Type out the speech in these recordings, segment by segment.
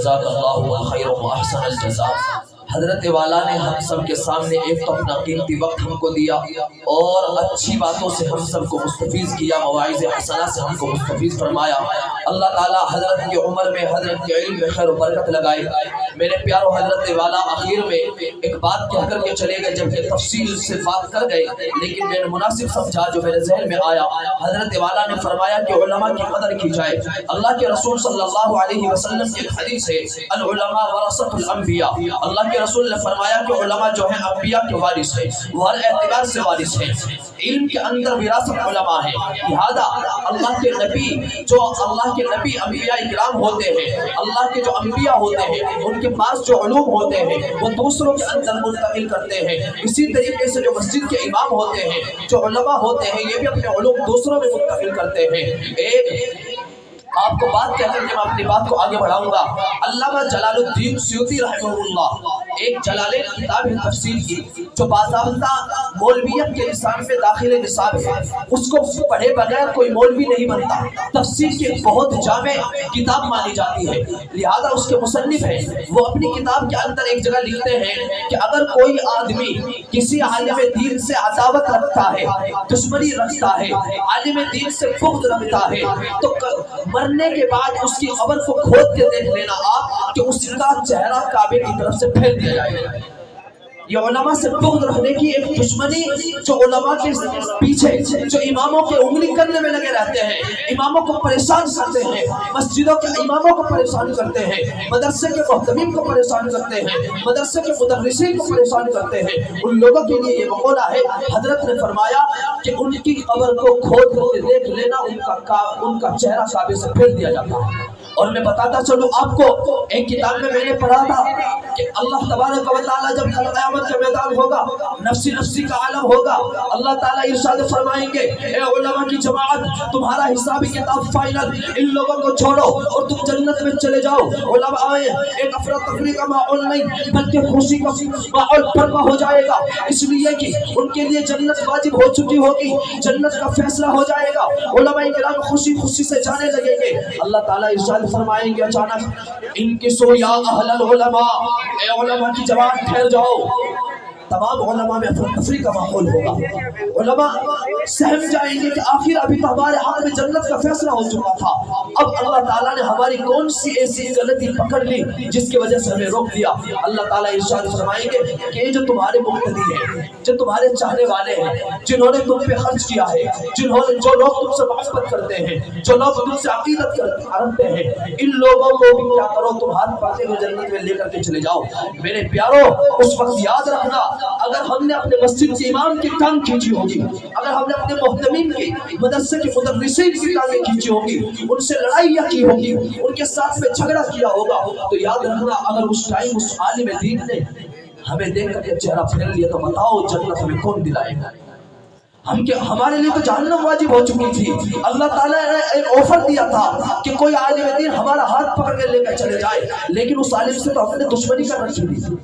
جزاک اللہ خیر و احسن الجزاء۔ حضرت والا نے ہم سب کے سامنے ایک تو اپنا قیمتی وقت ہم کو دیا اور اچھی باتوں سے ہم سب کو مستفیض کیا، مواعظ حسنہ سے ہم کو مستفیض فرمایا۔ اللہ تعالی حضرت کی عمر میں، حضرت کے علم میں خیر و برکت لگائے۔ میرے پیارو حضرت والا آخر میں ایک بات کہہ کر کے چلے گئے، جب کہ تفصیل سے بات کر گئے لیکن میں نے مناسب سمجھا جو میرے ذہن میں آیا۔ حضرت والا نے فرمایا کہ علماء کی قدر کی جائے۔ اللہ کے رسول صلی اللہ علیہ وسلم کی ایک حدیث ہے، العلماء ورثۃ الانبیاء۔ اللہ کے رسول نے فرمایا کہ علماء جو ہیں انبیاء کے وارث ہیں، وہ ہر اعتبار سے وارث ہیں۔ علم کے اندر وراثت علماء ہے، لہذا اللہ کے نبی جو اللہ کے نبی انبیاء اکرام ہوتے ہیں، اللہ کے جو انبیاء ہوتے ہیں ان کے پاس جو علوم ہوتے ہیں وہ دوسروں کے اندر منتقل کرتے ہیں۔ اسی طریقے سے جو مسجد کے امام ہوتے ہیں، جو علماء ہوتے ہیں، یہ بھی اپنے علوم دوسروں میں منتقل کرتے ہیں۔ ایک آپ کو بات کہہ کر کے میں اپنی بات کو آگے بڑھاؤں گا۔ علامہ جلال الدین سیوطی رحمہ اللہ ایک جلالین کتاب ہے تفسیر کی، جو باضابطہ مولویت کے نصاب میں داخل نصاب ہے، اس کو پڑھے بغیر کوئی مولوی نہیں بنتا۔ تفسیر کی بہت جامع کتاب مانی جاتی ہے، لہذا اس کے مصنف ہیں وہ اپنی کتاب کے اندر ایک جگہ لکھتے ہیں کہ اگر کوئی آدمی کسی عالم دین سے عداوت رکھتا ہے، دشمنی رکھتا ہے، عالم دین سے بغض رکھتا ہے، تو مرنے کے بعد اس کی قبر کو کھود کے دیکھ لینا آپ کہ اس کا چہرہ کعبے کی طرف سے پھیر دیا جائے گا۔ یہ علماء سے بغض رکھنے کی ایک دشمنی جو علماء کے پیچھے جو اماموں کے انگلی کرنے میں لگے رہتے ہیں، اماموں کو پریشان کرتے ہیں، مسجدوں کے اماموں کو پریشان کرتے ہیں، مدرسے کے محتمین کو پریشان کرتے ہیں، مدرسے کے مدرسین کو پریشان کرتے ہیں، ان لوگوں کے لیے یہ مقولہ ہے، حضرت نے فرمایا کہ ان کی قبر کو کھود کر کے دیکھ لینا، ان کا چہرہ کعبے سے پھیر دیا جاتا ہے۔ اور میں بتاتا چلوں آپ کو، ایک کتاب میں نے پڑھا تھا کہ اللہ تبارک و تعالیٰ جب قیامت کا میدان ہوگا، نفسی نفسی کا عالم ہوگا، اللہ تعالیٰ ارشاد فرمائیں گے اے علماء کی جماعت، تمہارا حسابی کتاب فائنل، ان لوگوں کو چھوڑو اور تم جنت میں چلے جاؤ۔ علماء آئے، ایک افراتفری کا ماحول نہیں بلکہ خوشی کا ماحول برپا ہو جائے گا، اس لیے کہ ان کے لیے جنت واجب ہو چکی ہوگی، جنت کا فیصلہ ہو جائے گا۔ علماء کرام خوشی خوشی سے جانے لگیں گے، اللہ تعالیٰ ارشاد فرمائیں گے اچانک ان کی سو یا اہل العلماء، اے علماء کی جماعت ٹھہر جاؤ۔ تمام علماء میں افراتفری کا ماحول ہوگا، علماء سہم جائیں گے کہ آخر ابھی تو ہمارے ہاتھ میں جنت کا فیصلہ ہو چکا تھا، اب اللہ تعالیٰ نے ہماری کون سی ایسی غلطی پکڑ لی جس کی وجہ سے ہمیں روک دیا۔ اللہ تعالیٰ ارشاد فرمائیں گے کہ یہ جو تمہارے مقتدی ہیں، جو تمہارے چاہنے والے ہیں، جنہوں نے تم پہ خرچ کیا ہے، جو لوگ تم سے محبت کرتے ہیں، جو لوگ تم سے عقیدت رکھتے ہیں، ان لوگوں کو بھی کیا کرو، تم ہاتھ پاتے ہوئے جنت میں لے کر کے چلے جاؤ۔ میرے پیارو، اس وقت یاد رکھنا، اگر ہم نے اپنے مسجد کے امام کی ٹانگ کھینچی ہوگی، اگر ہم نے اپنے محتمین کی، مدرسے کے مدرسین کی ٹانگیں کھینچی ہوگی، ان سے لڑائیاں کی ہوگی، ان کے ساتھ میں جھگڑا کیا ہوگا، تو یاد رکھنا اگر اس ٹائم اس عالم دین نے ہمیں دیکھ کر کے چہرہ پھیر لیا تو بتاؤ جنت ہمیں کون دلائے گا؟ ہمارے لیے تو جہنم واجب ہو چکی تھی۔ اللہ تعالیٰ نے ایک آفر دیا تھا کہ کوئی عالم دین ہمارا ہاتھ پکڑ کے لے کر چلے جائے، لیکن اس عالم سے تو ہم نے دشمنی کر رکھی تھی۔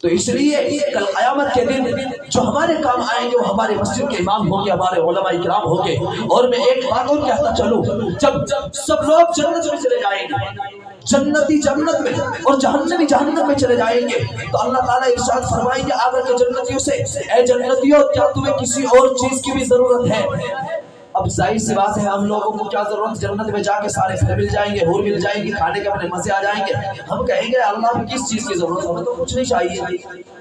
تو اس لیے کل قیامت کے دن جو ہمارے کام آئیں گے وہ ہمارے مسجد کے امام ہوں گے، ہمارے علماء کرام ہوں گے۔ اور میں ایک بات اور کہتا چلوں، جب سب لوگ جنت میں چلے جائیں گے، جنتی جنت میں اور جہنمی جہنم میں چلے جائیں گے، تو اللہ تعالیٰ ارشاد فرمائیں گے آگر کے جنتیوں سے، اے جنتیوں کیا تمہیں کسی اور چیز کی بھی ضرورت ہے؟ اب ظاہر سی بات ہے ہم لوگوں کو کیا ضرورت، جنت میں جا کے سارے پھل مل جائیں گے، حور مل جائیں گے، کھانے کے اپنے مزے آ جائیں گے، ہم کہیں گے اللہ کو کس چیز کی ضرورت، ہمیں تو کچھ نہیں چاہیے۔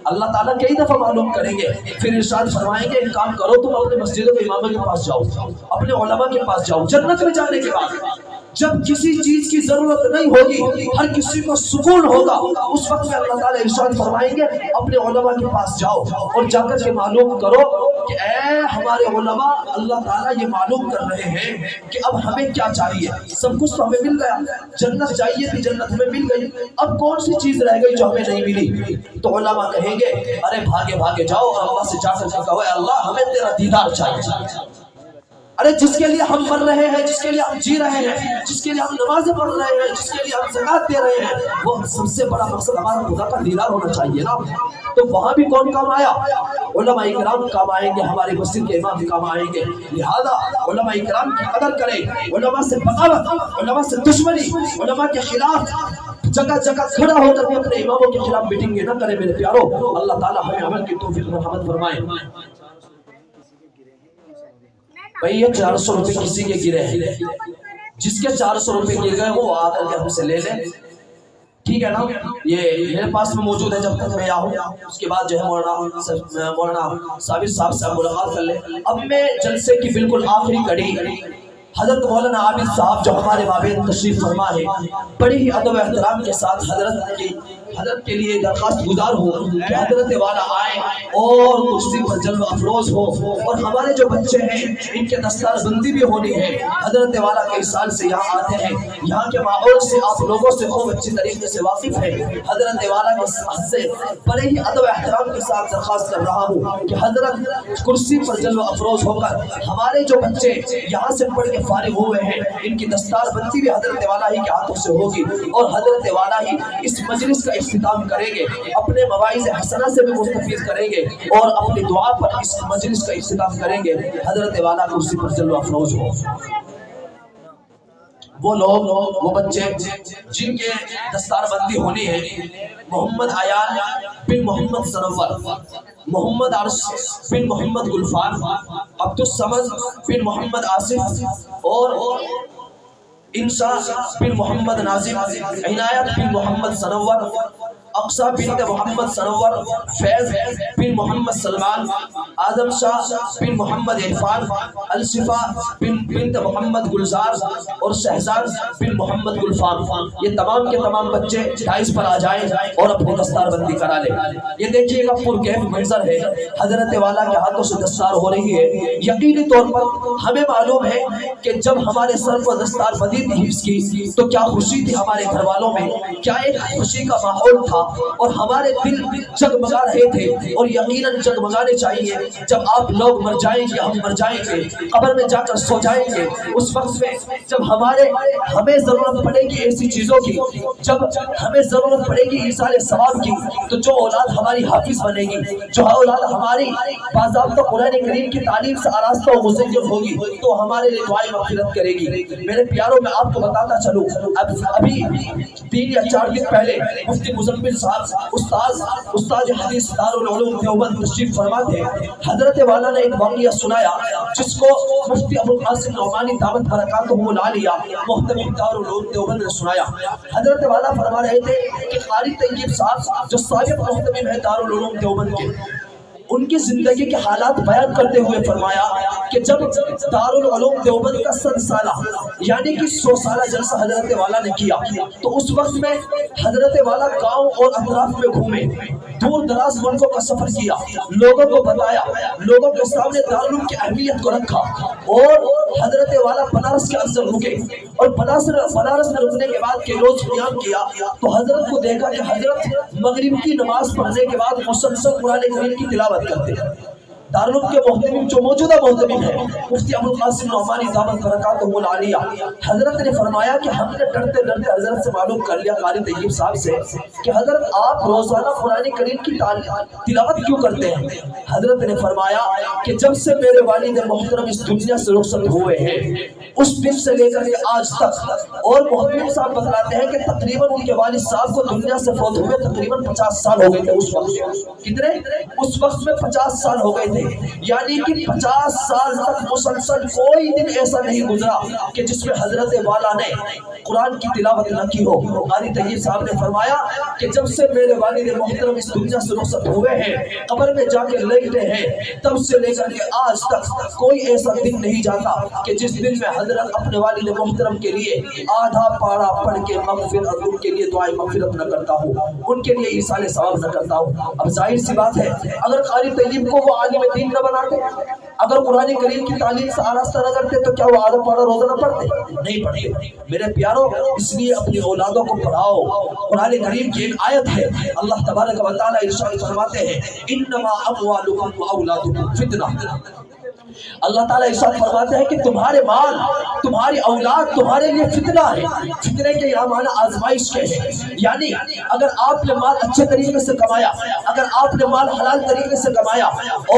اللہ تعالیٰ کئی دفعہ معلوم کریں گے، پھر ارشاد فرمائیں گے ایک کام کرو، تم اپنے مسجدوں کے اماموں کے پاس جاؤ، اپنے علماء کے پاس جاؤ۔ جنت میں جانے کے بعد جب کسی چیز کی ضرورت نہیں ہوگی، ہر کسی کو سکون ہوگا، اس وقت میں اللہ تعالیٰ ارشاد فرمائیں گے اپنے علماء کے پاس جاؤ اور جا کر کے معلوم کرو کہ اے ہمارے علماء، اللہ تعالیٰ یہ معلوم کر رہے ہیں کہ اب ہمیں کیا چاہیے، سب کچھ تو ہمیں مل گیا، جنت چاہیے تھی جنت ہمیں مل گئی، اب کون سی چیز رہ گئی جو ہمیں نہیں ملی؟ تو علماء کہیں گے ارے بھاگے بھاگے جاؤ اور اللہ سے جا کر کے کہو اے اللہ ہمیں تیرا دیدار چاہیے۔ ارے جس کے لیے ہم مر رہے ہیں، جس کے لیے ہم جی رہے ہیں، جس کے لیے ہم نمازیں پڑھ رہے ہیں، جس کے لیے ہم زکات دے رہے ہیں، وہ سب سے بڑا مقصد ہمارا خدا کا دیدار ہونا چاہیے نا۔ تو وہاں بھی کون کام آیا؟ علماء کرام کام آئیں گے، ہمارے مسجد کے امام کام آئیں گے۔ لہذا علماء کرام کی قدر کریں، علماء سے بغاوت، علماء سے دشمنی، علماء کے خلاف جگہ جگہ کھڑا ہو کر کے اپنے اماموں کے خلاف میٹنگیں نہ کرے میرے پیارو. اللہ تعالیٰ ہمیں عمل کی توفیق مرحمت فرمائے. بھئی یہ 400 روپے کسی کے گرے ہیں، جس کے 400 روپے گر گئے وہ آ کر کے ہم سے لے لیں، ٹھیک ہے نا؟ یہ میرے پاس میں موجود ہے، جب تک میں آؤں اس کے بعد جو ہے مولانا صابر صاحب سے ملاقات کر لیں. اب میں جلسے کی بالکل آخری کڑی حضرت مولانا عابد صاحب جو ہمارے مابین تشریف فرما ہے، بڑی ہی ادب و احترام کے ساتھ حضرت کے لیے درخواست گزار ہوں کہ حضرت والا آئے اور کرسی پر جلوہ افروز ہو، اور ہمارے جو بچے ہیں ان کے دستار بندی بھی ہونی ہے. حضرت والا کئی سال سے یہاں آتے ہیں، یہاں کے ماحول سے آپ لوگوں سے خوب اچھی طریقے سے واقف ہے. حضرت والا کے ساتھ سے بڑے ہی ادب و احترام کے ساتھ درخواست کر رہا ہوں کہ حضرت کرسی پر جلوہ افروز ہو کر ہمارے جو بچے یہاں سے پڑھ کے فارغ ہوئے ہیں ان کی دستار بندی بھی حضرت والا ہی کے ہاتھوں سے ہوگی، اور حضرت والا ہی اس مجلس کا اختتام کریں گے، اپنے مواعظ حسنہ سے بھی مستفیض کریں گے اور اپنی دعا پر اس مجلس کا اختتام کریں گے. حضرت والا کرسی پر جلوہ افروز ہو. وہ لوگ وہ بچے جن کے دستار بندی ہونی ہے، محمد عیان بن محمد سنور، محمد عرش بن محمد گلفار، عبدالصمد بن محمد آصف، اور انشا بن محمد ناظم، عنایت بن محمد سنور، اقصا بنت محمد سنور، فیض بن محمد سلمان، اعظم شاہ بن محمد عرفان، الشفا بنت محمد گلزار، اور شہزاد بن محمد گلفام. یہ تمام کے تمام بچے ڈائز پر آ جائیں اور اپنی دستار بندی کرا لیں. یہ دیکھیے گا پرکیف منظر ہے، حضرت والا کے ہاتھوں سے دستار ہو رہی ہے. یقینی طور پر ہمیں معلوم ہے کہ جب ہمارے سر پر دستار بندی تھی حفظ کی تو کیا خوشی تھی ہمارے گھر والوں میں، کیا ایک خوشی کا ماحول تھا، اور ہمارے دل جگمگا رہے تھے. اور یقیناً جگمگانے چاہیے. جب آپ لوگ مر جائیں گے، ہم مر جائیں گے، قبر میں جا کر سو جائیں گے، اس وقت میں جب ہمیں ضرورت پڑے گی ایسی چیزوں کی، جب ہمیں ضرورت پڑے گی ایصال ثواب کی، تو جو اولاد ہماری حافظ بنے گی، جو اولاد ہماری باضابطہ قرآن کریم کی تعلیم سے آراستہ و مزین ہوگی، تو ہمارے لیے دعائیں مغفرت کرے گی. میرے پیاروں میں آپ کو بتاتا چلوں، ابھی 3 یا 4 دن پہلے مفتی مزمل صاحب استاد حدیث دارالعلوم دیوبند تشریف فرما تھے. حضرت والا نے ایک واقعہ سنایا جس کو مفتی ابوالقاسم نعمانی دعوت برکاتہ العالیہ محتمم دارالعلوم دیوبند نے سنایا. حضرت والا فرما رہے تھے کہ قاری طیب صاحب جو سابق محتمم ہے دارالعلوم دیوبند کے، ان کی زندگی کے حالات بیان کرتے ہوئے فرمایا کہ جب دارالعلوم دیوبند کا 100 سالہ یعنی کہ 100 سالہ جلسہ حضرت والا نے کیا، تو اس وقت میں حضرت والا گاؤں اور اطراف میں گھومے، دور دراز ملکوں کا سفر کیا، لوگوں کو بتایا، لوگوں کے سامنے دارالعلوم کی اہمیت کو رکھا، اور حضرت والا بنارس کے اندر رکے، اور بنارس میں رکنے کے بعد کے روز قیام کیا تو حضرت کو دیکھا کہ حضرت مغرب کی نماز پڑھنے کے بعد مسلسل قرآن کریم کی تلاوت کرتے ہیں. دارالعلوم کے محتمم جو موجودہ محتمم ہے مفتی ابوالقاسم نعمانی دعوت برکاتہ العالیہ، حضرت نے فرمایا کہ ہم نے ڈرتے ڈرتے حضرت سے معلوم کر لیا قاری طیب صاحب سے کہ حضرت آپ روزانہ قرآن کریم کی تلاوت کیوں کرتے ہیں؟ حضرت نے فرمایا کہ جب سے میرے والد محترم اس دنیا سے رخصت ہوئے ہیں اس دن سے لے کر کے آج تک، اور محتمم صاحب بتلاتے ہیں کہ تقریباً ان کے والد صاحب کو دنیا سے فوت ہوئے تقریباً 50 سال ہو گئے تھے. اس وقت کتنے؟ اس وقت میں 50 سال ہو گئے تھے، یعنی کہ 50 سال تک مسلسل کوئی دن ایسا نہیں گزرا کہ جس میں حضرت والا نے قرآن کی تلاوت نہ کی ہو. قاری طیب صاحب نے فرمایا کہ جب سے میرے والد محترم اس دنیا سے رخصت ہوئے ہیں، قبر میں جا کے لیٹے ہیں، تب سے لے کر کے آج تک کوئی ایسا دن نہیں جاتا کہ جس دن میں حضرت اپنے والد محترم کے لیے آدھا پارا پڑھ کے مغفرت، ان کے لیے دعائیں مغفرت نہ کرتا ہوں، ان کے لیے ایصال ثواب نہ کرتا ہوں. اب ظاہر سی بات ہے اگر قاری طیب کو وہ عالم دین نہ بناتے، اگر قرآن کریم کی تعلیم سے آراستہ نہ کرتے تو کیا وہ آدھا پارا روزہ نہ پڑھتے؟ نہیں پڑھتے. میرے پیاروں، اس لیے اپنی اولادوں کو پڑھاؤ. قرآن کریم کی ایک آیت ہے، اللہ تبارک و تعالیٰ ارشاد فرماتے ہیں انما اموالکم واولادکم فتنہ، اللہ تعالیٰ ارشاد فرماتے ہیں کہ تمہارے مال، تمہاری اولاد تمہارے لیے فتنہ ہے۔ فتنے کے یہاں معنی آزمائش کے ہے، یعنی اگر آپ نے مال اچھے طریقے سے کمایا، اگر آپ نے مال حلال طریقے سے کمایا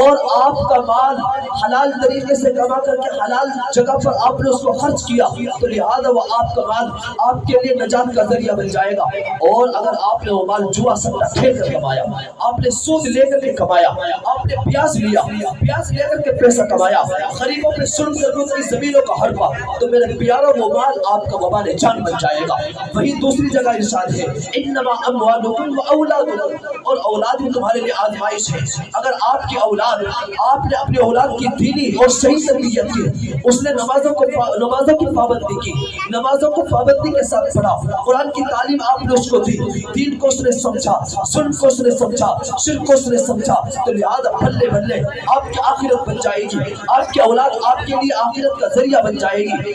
اور آپ کا مال حلال طریقے سے کما کر کے حلال جگہ پر آپ نے اس کو خرچ کیا تو لہذا وہ آپ کا مال آپ کے لیے نجات کا ذریعہ بن جائے گا۔ اور اگر آپ نے وہ مال جوا سکتا کھیل کر کمایا، آپ نے سود لے کر کے کمایا، آپ نے پیاز لیا، پیاز لے کر کے پیسہ کمایا، غریبوں پہ ظلم کر کے اپنی زمینوں کا ہڑپا، تو میرے پیاروں وہ مال آپ کا وبال جان بن جائے گا۔ وہی دوسری جگہ ارشاد ہے انما اموالکم واولادکم، اور اولاد بھی تمہارے لیے آزمائش ہے۔ اگر آپ کی اولاد، آپ نے اپنی اولاد کی دینی اور صحیح تربیت کی، اس نے نمازوں کی پابندی کی، نمازوں کو پابندی کے ساتھ پڑھا، قرآن کی تعلیم آپ نے اس کو دی، دین کو اس نے سمجھا، ظلم کو اس نے سمجھا، شرک کو اس نے سمجھا، تو لہذا بھلے بھلے آپ کی آخرت بن جائے گی، آپ کی اولاد آپ کے لیے آخرت کا ذریعہ بن جائے گی،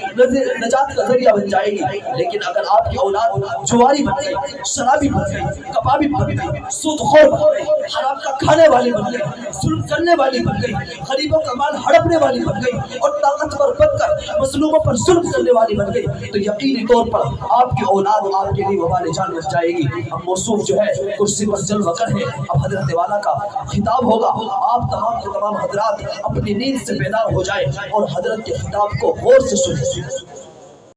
نجات کا ذریعہ بن جائے گی۔ لیکن اگر آپ کی اولاد جواری بن گئی، شرابی بن گئی، کبابی بن گئی، سود خور بن گئی، حرام کا کھانے والی بن گئی، ظلم کرنے والی بن گئی، غریبوں کا مال ہڑپنے والی بن گئی، اور طاقتور بن کر مظلوموں پر ظلم کرنے والی بن گئی، تو یقینی طور پر آپ کی اولاد آپ کے لیے وبال جان بن جائے گی۔ اب موصوف جو ہے کرسی پر جلوہ گر ہے، اب حضرت والا کا خطاب ہوگا، آپ تمام کے تمام حضرات اپنی نیند سے بیدار ہو جائے اور حضرت کے خطاب کو غور سے سنیں۔